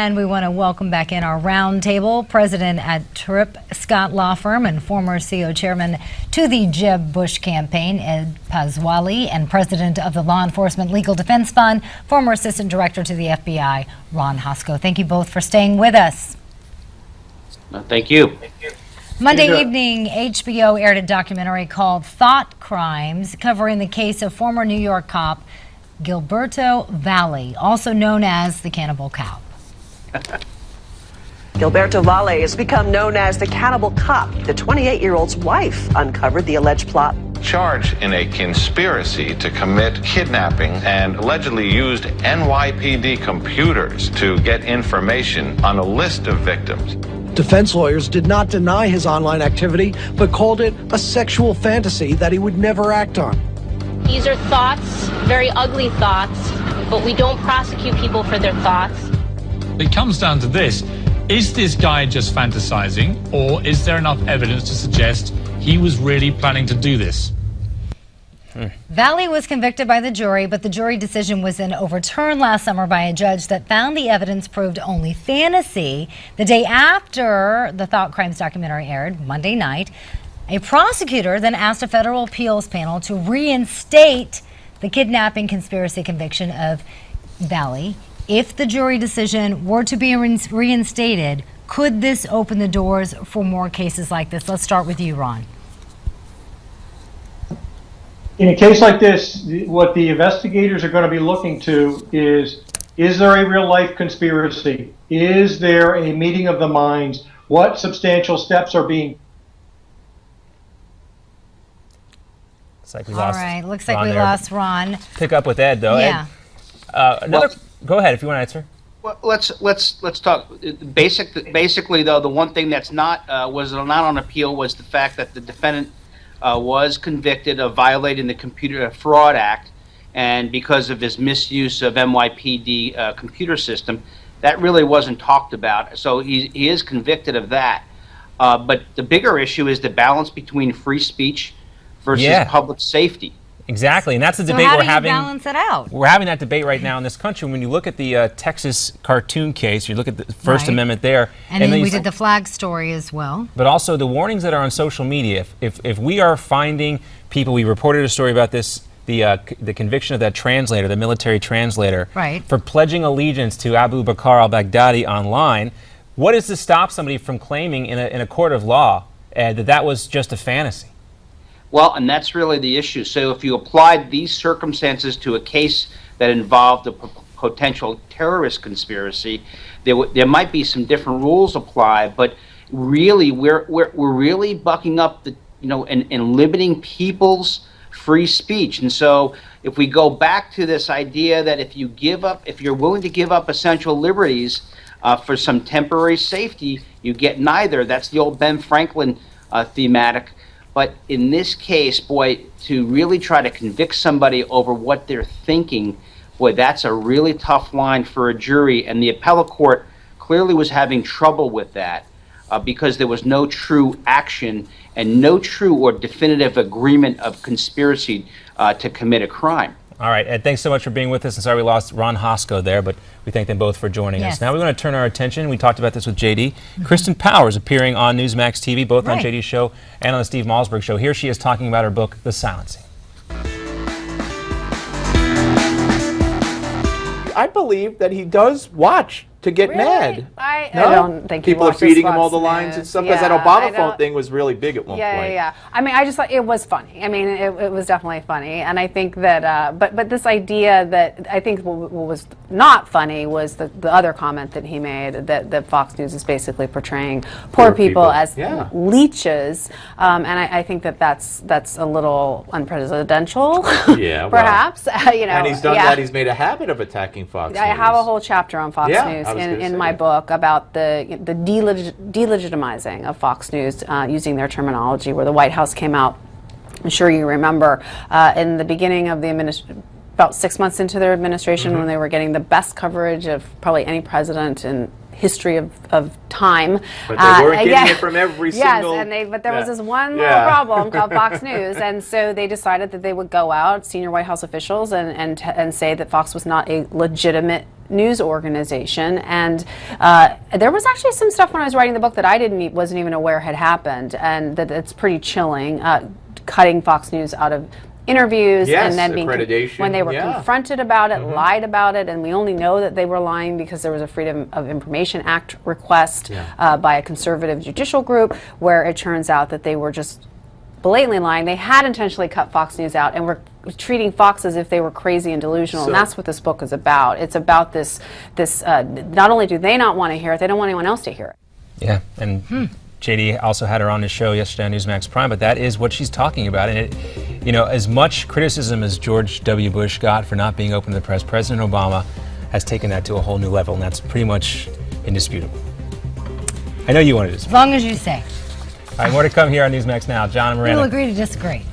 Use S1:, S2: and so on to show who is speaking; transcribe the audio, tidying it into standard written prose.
S1: And we want to welcome back in our roundtable, President at Tripp Scott Law Firm and former CEO chairman to the Jeb Bush campaign, Ed Pasquale, and President of the Law Enforcement Legal Defense Fund, former Assistant Director to the FBI, Ron Hosco. Thank you both for staying with us.
S2: Thank you.
S1: Monday evening, HBO aired a documentary called Thought Crimes, covering the case of former New York cop Gilberto Valle, also known as the Cannibal Cop.
S3: Gilberto Valle has become known as the Cannibal Cop. The 28-year-old's wife uncovered the alleged plot.
S4: Charged in a conspiracy to commit kidnapping and allegedly used NYPD computers to get information on a list of victims.
S5: Defense lawyers did not deny his online activity, but called it a sexual fantasy that he would never act on.
S6: These are thoughts, very ugly thoughts, but we don't prosecute people for their thoughts.
S7: It comes down to this. Is this guy just fantasizing, or is there enough evidence to suggest he was really planning to do this?
S1: Valle was convicted by the jury, but the jury decision was then overturned last summer by a judge that found the evidence proved only fantasy. The day after the Thought Crimes documentary aired, Monday night, a prosecutor then asked a federal appeals panel to reinstate the kidnapping conspiracy conviction of Valle. If the jury decision were to be reinstated, could this open the doors for more cases like this? Let's start with you, Ron.
S8: In a case like this, what the investigators are going to be looking to is there a real-life conspiracy? Is there a meeting of the minds? What substantial steps are being...
S9: Looks like we lost
S1: All right, looks like
S9: Ron
S1: we
S9: there.
S1: lost Ron.
S9: Pick up with Ed, though.
S1: Yeah.
S9: Ed, go ahead if you want to answer.
S2: Well, let's talk. Basically, though, the one thing that's not was not on appeal was the fact that the defendant was convicted of violating the Computer Fraud Act, and because of his misuse of NYPD computer system, that really wasn't talked about. So he is convicted of that. But the bigger issue is the balance between free speech versus public safety.
S9: Exactly, and that's the debate
S1: how
S9: we're
S1: do you
S9: having.
S1: balance it out?
S9: We're having that debate right now in this country. When you look at the Texas cartoon case, you look at the First Amendment there,
S1: and then we did the flag story as well.
S9: But also the warnings that are on social media. If we are finding people, we reported a story about this, the conviction of that translator, the military translator, for pledging allegiance to Abu Bakr al-Baghdadi online. What is to stop somebody from claiming in a court of law that was just a fantasy?
S2: Well, and that's really the issue. So if you applied these circumstances to a case that involved a potential terrorist conspiracy, there might be some different rules applied. But really, we're really bucking up and limiting people's free speech. And so if we go back to this idea that if you're willing to give up essential liberties for some temporary safety, you get neither. That's the old Ben Franklin thematic. But in this case, boy, to really try to convict somebody over what they're thinking, boy, that's a really tough line for a jury. And the appellate court clearly was having trouble with that because there was no true action and no true or definitive agreement of conspiracy to commit a crime.
S9: All right, Ed, thanks so much for being with us. And sorry we lost Ron Hosco there, but we thank them both for joining us. Now we're going to turn our attention, we talked about this with JD, Kristen Powers appearing on Newsmax TV, both on JD's show and on the Steve Malzberg show. Here she is talking about her book, The Silencing.
S10: I believe that he does watch to get mad.
S11: I don't think
S10: people are feeding him all the lines and stuff, because that Obama phone thing was really big at one point.
S11: Yeah. I mean, I just thought it was funny. I mean, it was definitely funny, and I think that, but this idea that I think what was not funny was the other comment that he made, that Fox News is basically portraying poor people as leeches, and I think that's a little unpresidential.
S10: Yeah,
S11: perhaps.
S10: And he's done that. He's made a habit of attacking Fox News.
S11: I have a whole chapter on Fox News in my book about the delegitimizing of Fox News using their terminology, where the White House came out, I'm sure you remember, in the beginning of the about 6 months into their administration, when they were getting the best coverage of probably any president in history of time.
S10: But they weren't getting it from every single...
S11: Yes, but there was this one little problem called Fox News, and so they decided that they would go out, senior White House officials, and say that Fox was not a legitimate news organization, and there was actually some stuff when I was writing the book that I wasn't even aware had happened, and that it's pretty chilling. Cutting Fox News out of interviews, and then when they were confronted about it, lied about it, and we only know that they were lying because there was a Freedom of Information Act request by a conservative judicial group, where it turns out that they were just blatantly lying. They had intentionally cut Fox News out and were treating Fox as if they were crazy and delusional, and that's what this book is about. It's about this not only do they not want to hear it, they don't want anyone else to hear it.
S9: Yeah, and JD also had her on his show yesterday on Newsmax Prime, but that is what she's talking about. And it, you know, as much criticism as George W. Bush got for not being open to the press, President Obama has taken that to a whole new level, and that's pretty much indisputable. I know you wanted to speak.
S1: As long as you say.
S9: All right, more to come here on Newsmax Now. John and Miranda.
S1: We'll agree to disagree.